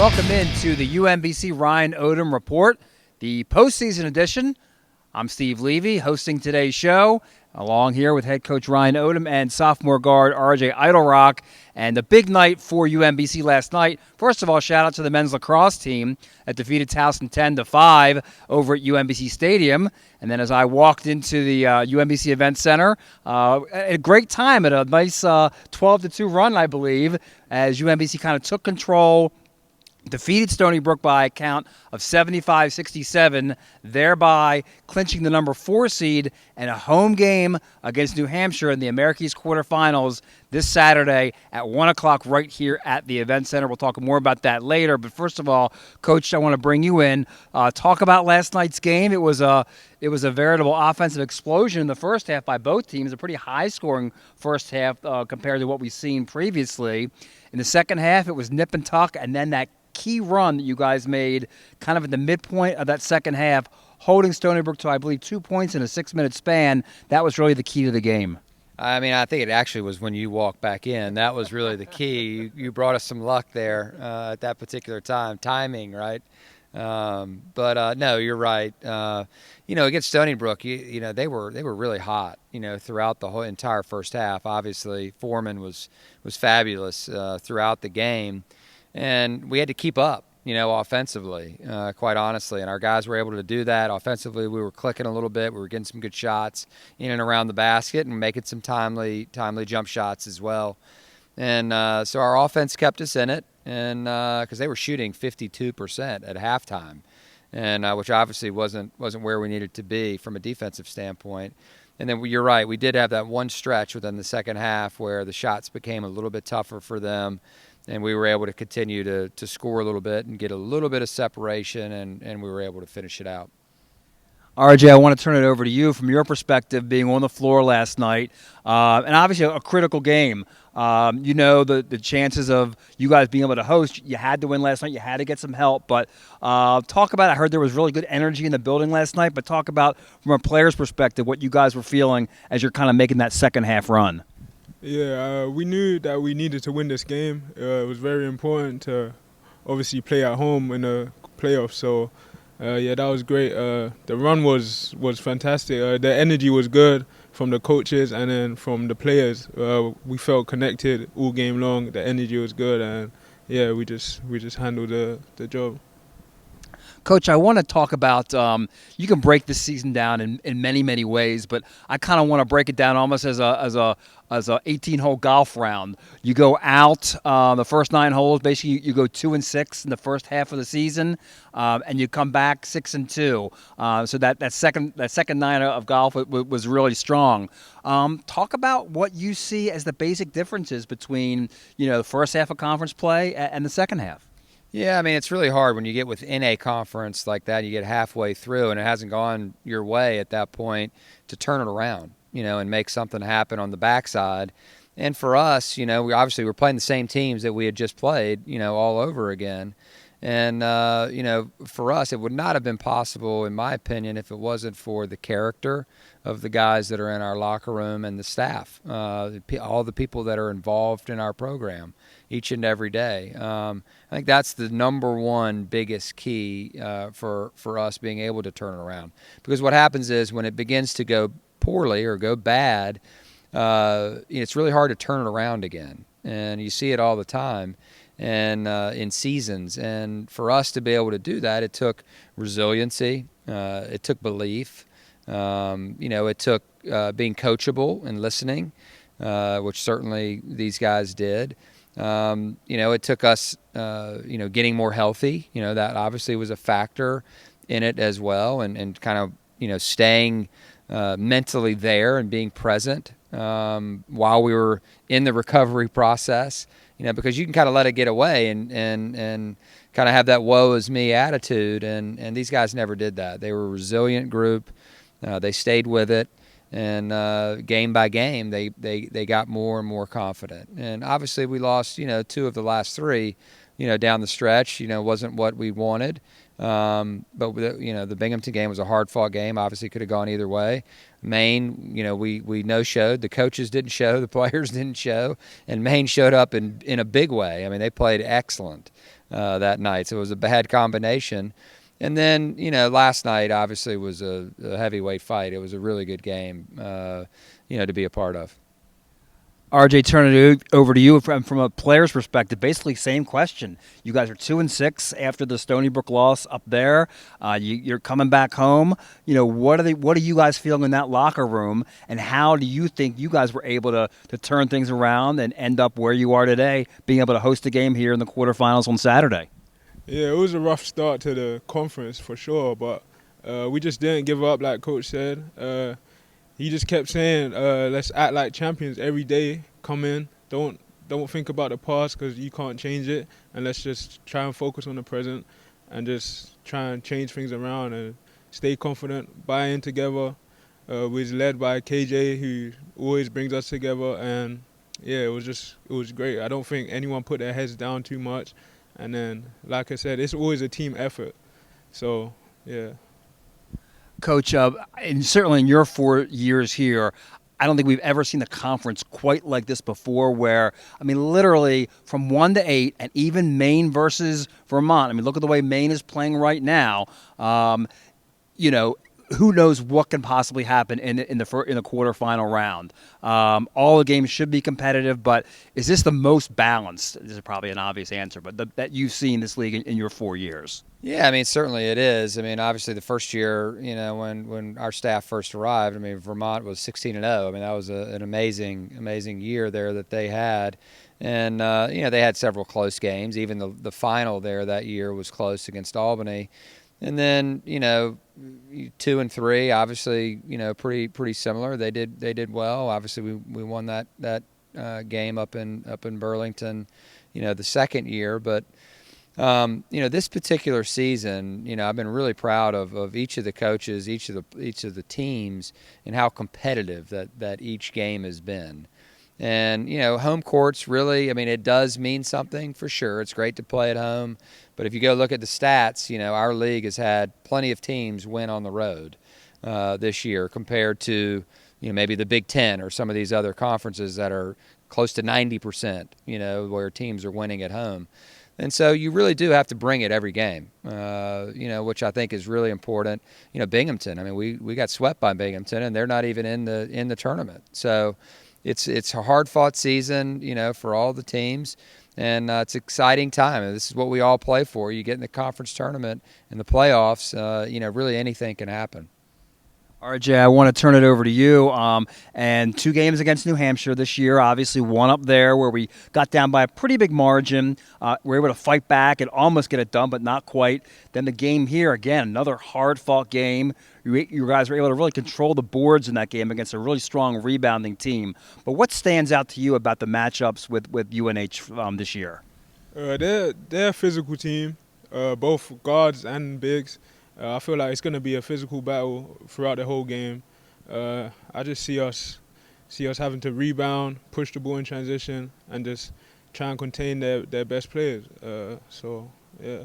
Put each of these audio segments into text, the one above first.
Welcome into the UMBC Ryan Odom Report, the postseason edition. I'm Steve Levy, hosting today's show, along here with head coach Ryan Odom and sophomore guard RJ Eytle-Rock. And the big night for UMBC last night. First of all, shout out to the men's lacrosse team that defeated Towson 10-5 over at UMBC Stadium. And then as I walked into the UMBC Event Center, a great time at a nice 12-2 run, I believe, as UMBC kind of took control, defeated Stony Brook by a count of 75-67, thereby clinching the number 4 seed and a home game against New Hampshire in the Americas quarterfinals this Saturday at 1 o'clock right here at the Event Center. We'll talk more about that later. But first of all, Coach, I want to bring you in. Talk about last night's game. It was a veritable offensive explosion in the first half by both teams, a pretty high-scoring first half compared to what we've seen previously. In the second half, it was nip and tuck, and then that key run that you guys made kind of at the midpoint of that second half, holding Stony Brook to, I believe, 2 points in a 6-minute span. That was really the key to the game. I mean, I think it actually was when you walked back in. That was really the key. You brought us some luck there at that particular time. Timing, right? But no, you're right. Against Stony Brook, they were really hot, throughout the whole entire first half. Obviously, Foreman was fabulous throughout the game. And we had to keep up, offensively, quite honestly. And our guys were able to do that. Offensively, we were clicking a little bit. We were getting some good shots in and around the basket and making some timely jump shots as well. And so our offense kept us in it, and because they were shooting 52% at halftime, and which obviously wasn't where we needed to be from a defensive standpoint. And then you're right, we did have that one stretch within the second half where the shots became a little bit tougher for them. And we were able to continue to score a little bit and get a little bit of separation, and we were able to finish it out. RJ, I want to turn it over to you from your perspective, being on the floor last night, and obviously a critical game. The chances of you guys being able to host, you had to win last night, you had to get some help. But talk about, I heard there was really good energy in the building last night, but talk about, from a player's perspective, what you guys were feeling as you're kind of making that second half run. Yeah, we knew that we needed to win this game. It was very important to obviously play at home in the playoffs. So, that was great. The run was fantastic. The energy was good from the coaches and then from the players. We felt connected all game long. The energy was good, and we just handled the job. Coach, I want to talk about, you can break this season down in many, many ways, but I kind of want to break it down almost as a 18-hole golf round. You go out the first 9 holes, basically you go 2-6 in the first half of the season, and you come back 6-2. So that second 9 of golf was really strong. Talk about what you see as the basic differences between the first half of conference play and the second half. Yeah, I mean, it's really hard when you get within a conference like that. You get halfway through, and it hasn't gone your way at that point to turn it around, and make something happen on the backside. And for us, we obviously were playing the same teams that we had just played, all over again. And, for us, it would not have been possible, in my opinion, if it wasn't for the character of the guys that are in our locker room and the staff, all the people that are involved in our program each and every day. I think that's the number one biggest key for us being able to turn it around. Because what happens is when it begins to go poorly or go bad, it's really hard to turn it around again. And you see it all the time. And in seasons. And for us to be able to do that, it took resiliency, it took belief, it took being coachable and listening, which certainly these guys did. It took us, getting more healthy. That obviously was a factor in it as well, and kind of, staying mentally there and being present while we were in the recovery process. Because you can kind of let it get away and kind of have that woe is me attitude. And these guys never did that. They were a resilient group. They stayed with it. And game by game, they got more and more confident. And obviously we lost, 2 of the last 3, down the stretch, wasn't what we wanted. But the Binghamton game was a hard-fought game. Obviously, could have gone either way. Maine, we no-showed. The coaches didn't show. The players didn't show. And Maine showed up in a big way. I mean, they played excellent. that night. So it was a bad combination. And then, last night obviously was a heavyweight fight. It was a really good game, to be a part of. RJ, turn it over to you from a player's perspective. Basically, same question. You guys are 2-6 after the Stony Brook loss up there. You're coming back home. What are you guys feeling in that locker room, and how do you think you guys were able to turn things around and end up where you are today, being able to host a game here in the quarterfinals on Saturday? Yeah, it was a rough start to the conference for sure, but we just didn't give up, like Coach said. He just kept saying, let's act like champions every day. Come in. Don't think about the past because you can't change it. And let's just try and focus on the present and just try and change things around and stay confident, buy in together. We was led by KJ, who always brings us together. And, yeah, it was great. I don't think anyone put their heads down too much. And then, like I said, it's always a team effort. So, yeah. Coach, and certainly in your 4 years here, I don't think we've ever seen a conference quite like this before where, literally from 1 to 8, and even Maine versus Vermont. Look at the way Maine is playing right now. Who knows what can possibly happen in the quarterfinal round. All the games should be competitive, but is this the most balanced? This is probably an obvious answer, but that you've seen this league in your 4 years. Yeah, certainly it is. Obviously the first year, when our staff first arrived, Vermont was 16-0. That was an amazing year there that they had. And, they had several close games. Even the final there that year was close against Albany. And then, 2 and 3, obviously, pretty similar. They did well. Obviously, we won that game up in Burlington, the second year. But this particular season, I've been really proud of each of the coaches, each of the teams, and how competitive that each game has been. And, home courts really, it does mean something for sure. It's great to play at home. But if you go look at the stats, our league has had plenty of teams win on the road this year compared to, maybe the Big Ten or some of these other conferences that are close to 90%, where teams are winning at home. And so you really do have to bring it every game, which I think is really important. Binghamton, we got swept by Binghamton, and they're not even in the tournament. So it's a hard-fought season, for all the teams. And it's an exciting time. This is what we all play for. You get in the conference tournament and the playoffs, really anything can happen. RJ, I want to turn it over to you. And 2 games against New Hampshire this year, obviously one up there where we got down by a pretty big margin. We were able to fight back and almost get it done, but not quite. Then the game here, again, another hard-fought game. You guys were able to really control the boards in that game against a really strong rebounding team. But what stands out to you about the matchups with UNH this year? They're a physical team, both guards and bigs. I feel like it's going to be a physical battle throughout the whole game. I just see us having to rebound, push the ball in transition, and just try and contain their best players. Yeah.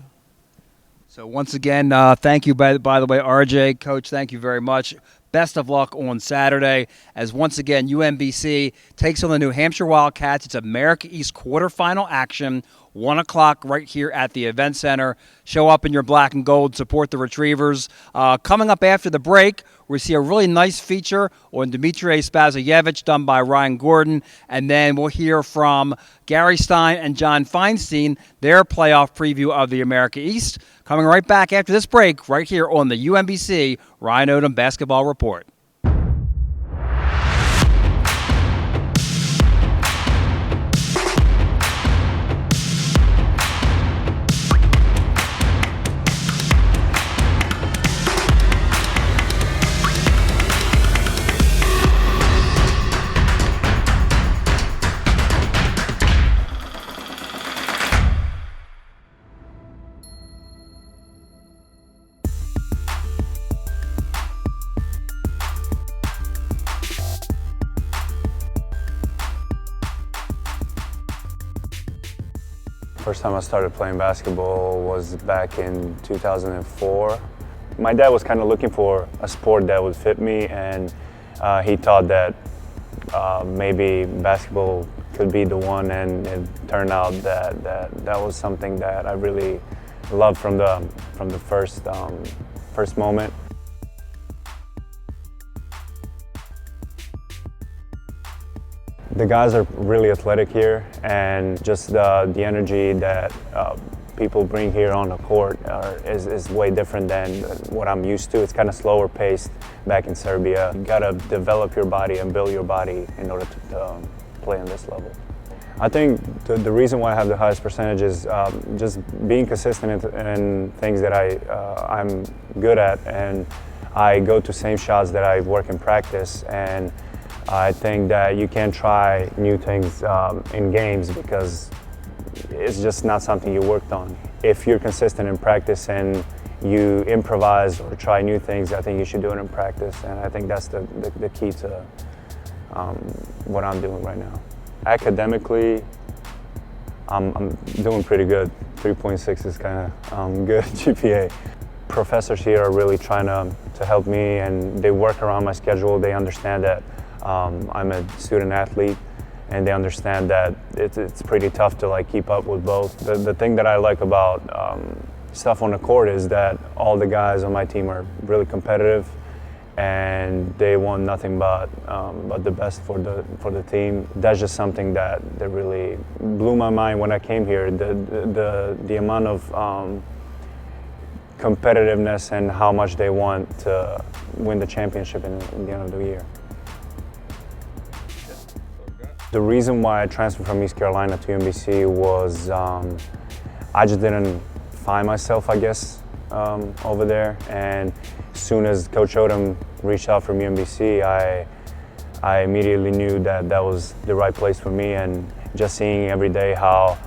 So once again, thank you, by the way, RJ. Coach, thank you very much. Best of luck on Saturday as once again UMBC takes on the New Hampshire Wildcats. It's America East quarterfinal action, 1 o'clock right here at the Event Center. Show up in your black and gold, support the Retrievers. Coming up after the break, we see a really nice feature on Dimitrije Spasojevic done by Ryan Gordon, and then we'll hear from Gary Stein and John Feinstein, their playoff preview of the America East. Coming right back after this break, right here on the UMBC Ryan Odom Basketball Report. First time I started playing basketball was back in 2004. My dad was kind of looking for a sport that would fit me, and he thought that maybe basketball could be the one, and it turned out that was something that I really loved from the first moment. The guys are really athletic here, and just the energy that people bring here on the court is way different than what I'm used to. It's kind of slower paced back in Serbia. You gotta develop your body and build your body in order to play on this level. I think the reason why I have the highest percentage is just being consistent in things that I'm good at, and I go to same shots that I work in practice. And I think that you can't try new things in games because it's just not something you worked on. If you're consistent in practice and you improvise or try new things, I think you should do it in practice, and I think that's the key to what I'm doing right now. Academically, I'm doing pretty good. 3.6 is kind of good GPA. Professors here are really trying to help me, and they work around my schedule. They understand that I'm a student athlete, and they understand that it's pretty tough to keep up with both. The thing that I like about stuff on the court is that all the guys on my team are really competitive, and they want nothing but the best for the team. That's just something that really blew my mind when I came here. The amount of competitiveness and how much they want to win the championship in the end of the year. The reason why I transferred from East Carolina to UMBC was I just didn't find myself, I guess, over there. And as soon as Coach Odom reached out from UMBC, I immediately knew that was the right place for me. And just seeing every day how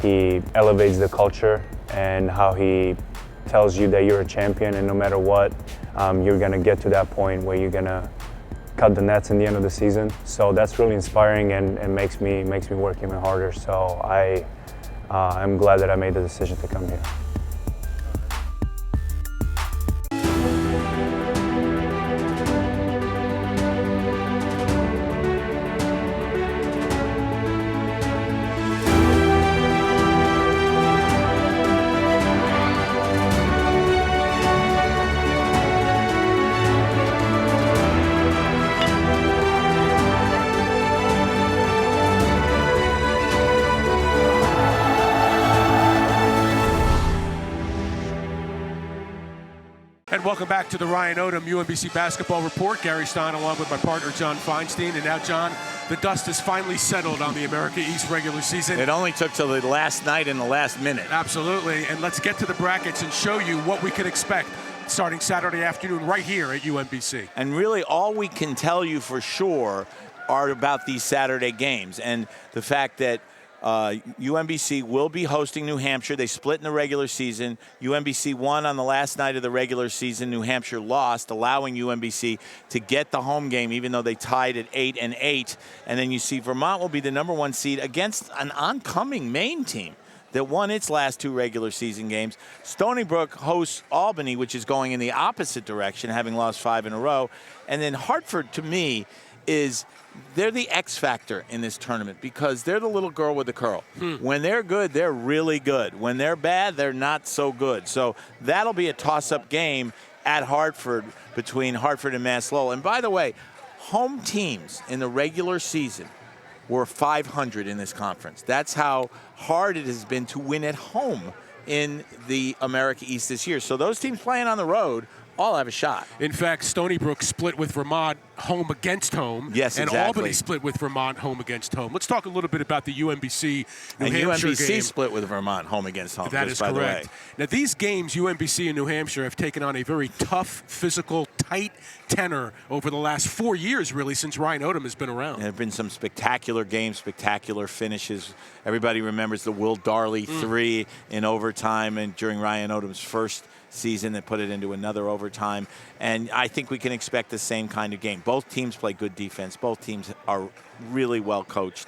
he elevates the culture and how he tells you that you're a champion, and no matter what, you're gonna get to that point where you're gonna cut the nets in the end of the season. So that's really inspiring and makes me work even harder. So I'm glad that I made the decision to come here. And welcome back to the Ryan Odom UMBC Basketball Report. Gary Stein along with my partner John Feinstein. And now, John, the dust has finally settled on the America East regular season. It only took till the last night and the last minute. Absolutely. And let's get to the brackets and show you what we can expect starting Saturday afternoon right here at UMBC. And really all we can tell you for sure are about these Saturday games and the fact that UMBC will be hosting New Hampshire. They split in the regular season. UMBC won on the last night of the regular season. New Hampshire lost, allowing UMBC to get the home game, even though they tied at 8-8. And then you see Vermont will be the #1 seed against an oncoming Maine team that won its last 2 regular season games. Stony Brook hosts Albany, which is going in the opposite direction, having lost 5 in a row. And then Hartford, to me, they're the X factor in this tournament because they're the little girl with the curl. When they're good, they're really good. When they're bad, they're not so good. So that'll be a toss-up game at Hartford between Hartford and Mass Lowell. And by the way, home teams in the regular season were 500 in this conference. That's how hard it has been to win at home in the America East this year. So those teams playing on the road all have a shot. In fact, Stony Brook split with Vermont home against home. Yes, and exactly. Albany split with Vermont home against home. Let's talk a little bit about the UMBC New and Hampshire UMBC game. split with Vermont home against home. That is correct. Now, these games, UMBC and New Hampshire, have taken on a very tough, physical, tight tenor over the last 4 years, really, since Ryan Odom has been around. There have been some spectacular games, spectacular finishes. Everybody remembers the Will Darley 3 in overtime and during Ryan Odom's first season that put it into another overtime. And I think we can expect the same kind of game. Both teams play good defense. Both teams are really well coached.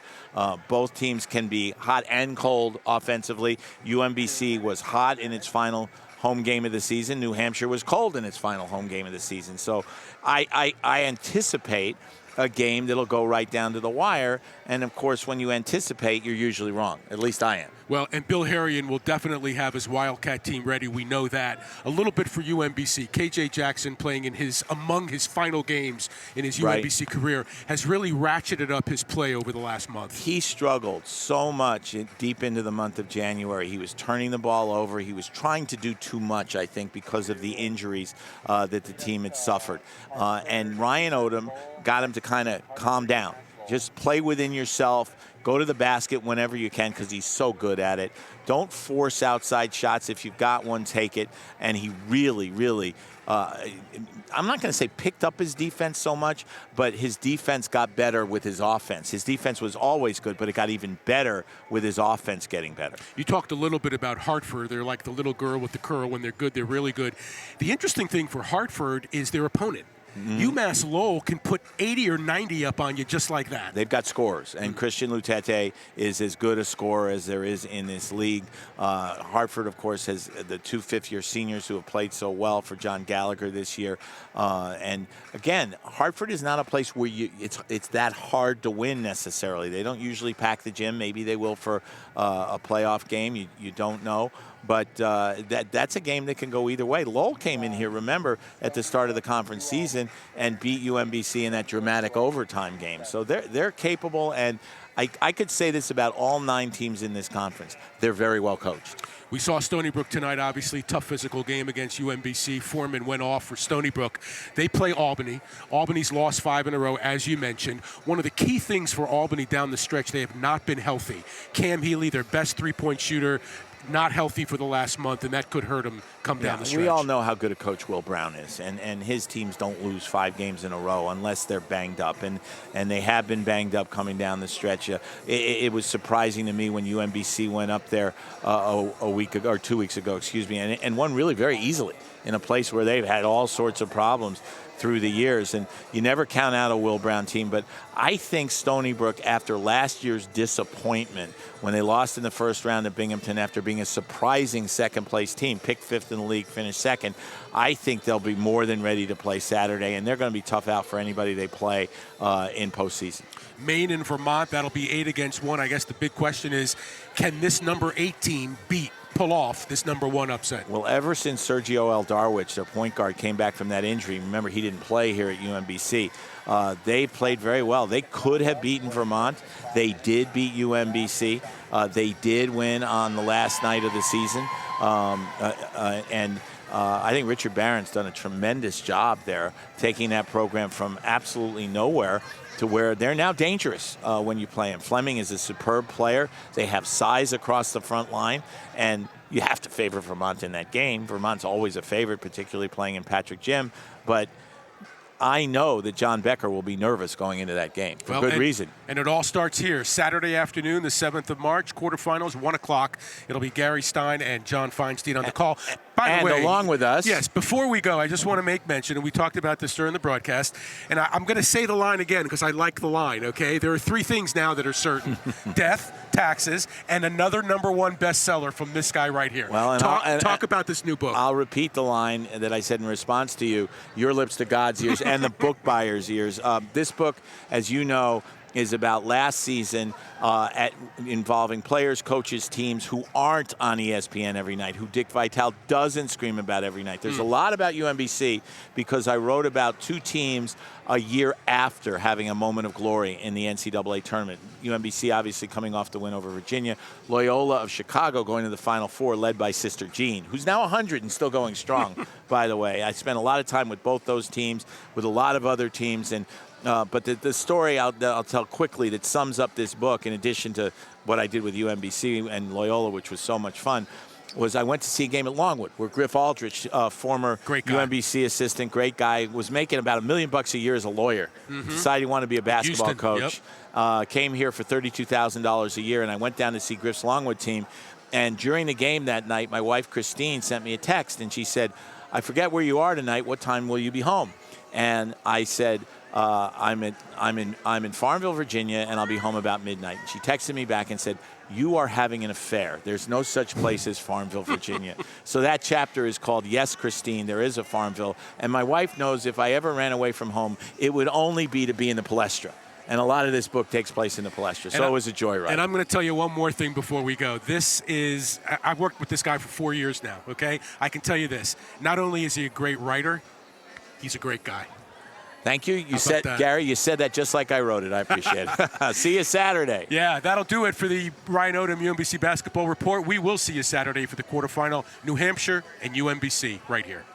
Both teams can be hot and cold offensively. UMBC was hot in its final home game of the season. New Hampshire was cold in its final home game of the season. So I anticipate a game that'll go right down to the wire. And, of course, when you anticipate, you're usually wrong. At least I am. Well, and Bill Harrion will definitely have his Wildcat team ready. We know that. A little bit for UMBC. KJ Jackson playing among his final games in his UMBC career has really ratcheted up his play over the last month. He struggled so much deep into the month of January. He was turning the ball over. He was trying to do too much, I think, because of the injuries that the team had suffered. And Ryan Odom got him to kind of calm down. Just play within yourself. Go to the basket whenever you can because he's so good at it. Don't force outside shots. If you've got one, take it. And he really, really, I'm not going to say picked up his defense so much, but his defense got better with his offense. His defense was always good, but it got even better with his offense getting better. You talked a little bit about Hartford. They're like the little girl with the curl. When they're good, they're really good. The interesting thing for Hartford is their opponent. UMass Lowell can put 80 or 90 up on you just like that. They've got scorers, and Christian Lutete is as good a scorer as there is in this league. Hartford, of course, has the 2 fifth-year seniors who have played so well for John Gallagher this year. And again, Hartford is not a place where it's that hard to win necessarily. They don't usually pack the gym. Maybe they will for a playoff game. You don't know. But that's a game that can go either way. Lowell came in here, remember, at the start of the conference season and beat UMBC in that dramatic overtime game. So they're capable, and I could say this about all 9 teams in this conference. They're very well coached. We saw Stony Brook tonight, obviously, tough physical game against UMBC. Foreman went off for Stony Brook. They play Albany. Albany's lost 5 in a row, as you mentioned. One of the key things for Albany down the stretch, they have not been healthy. Cam Healy, their best three-point shooter, not healthy for the last month, and that could hurt him come down the stretch. We all know how good a coach Will Brown is, and his teams don't lose 5 games in a row unless they're banged up, and they have been banged up coming down the stretch. It was surprising to me when UMBC went up there a week ago, or 2 weeks ago, excuse me, and won really very easily in a place where they've had all sorts of problems through the years, and you never count out a Will Brown team. But I think Stony Brook, after last year's disappointment when they lost in the first round at Binghamton after being a surprising second-place team, picked 5th in the league, finished 2nd, I think they'll be more than ready to play Saturday, and they're going to be tough out for anybody they play in postseason. Maine and Vermont, that'll be 8 against 1. I guess the big question is, can this number 8 team pull off this number 1 upset? Well, ever since Sergio L. Darwich, their point guard, came back from that injury, remember he didn't play here at UMBC, they played very well. They could have beaten Vermont. They did beat UMBC. They did win on the last night of the season. I think Richard Barron's done a tremendous job there, taking that program from absolutely nowhere to where they're now dangerous when you play them. Fleming is a superb player. They have size across the front line, and you have to favor Vermont in that game. Vermont's always a favorite, particularly playing in Patrick Gym, but I know that John Becker will be nervous going into that game for good reason. And it all starts here, Saturday afternoon, the 7th of March, quarterfinals, 1 o'clock. It'll be Gary Stein and John Feinstein on the call. By the way, along with us. Yes, before we go, I just want to make mention, and we talked about this during the broadcast, and I'm going to say the line again because I like the line, okay? There are 3 things now that are certain. Death, taxes, and another number 1 bestseller from this guy right here. Well, talk about this new book. I'll repeat the line that I said in response to you, your lips to God's ears and the book buyer's ears. This book, as you know, is about last season involving players, coaches, teams who aren't on ESPN every night, who Dick Vitale doesn't scream about every night. There's a lot about UMBC because I wrote about 2 teams a year after having a moment of glory in the NCAA tournament. UMBC obviously coming off the win over Virginia. Loyola of Chicago going to the Final Four, led by Sister Jean, who's now 100 and still going strong, by the way. I spent a lot of time with both those teams, with a lot of other teams, and but the story I'll tell quickly that sums up this book, in addition to what I did with UMBC and Loyola, which was so much fun, was I went to see a game at Longwood where Griff Aldrich, former UMBC assistant, great guy, was making about $1 million a year as a lawyer. Decided he wanted to be a basketball coach. Came here for $32,000 a year, and I went down to see Griff's Longwood team. And during the game that night, my wife Christine sent me a text, and she said, "I forget where you are tonight. What time will you be home?" And I said, I'm in Farmville, Virginia, and I'll be home about midnight. She texted me back and said, you are having an affair. There's no such place as Farmville, Virginia. So that chapter is called Yes, Christine, There Is a Farmville. And my wife knows if I ever ran away from home, it would only be to be in the Palestra. And a lot of this book takes place in the Palestra. So it was a joyride. And I'm going to tell you one more thing before we go. I've worked with this guy for 4 years now, okay? I can tell you this. Not only is he a great writer, he's a great guy. Thank you. Gary, you said that just like I wrote it. I appreciate it. See you Saturday. Yeah, that'll do it for the Ryan Odom UMBC Basketball Report. We will see you Saturday for the quarterfinal, New Hampshire and UMBC right here.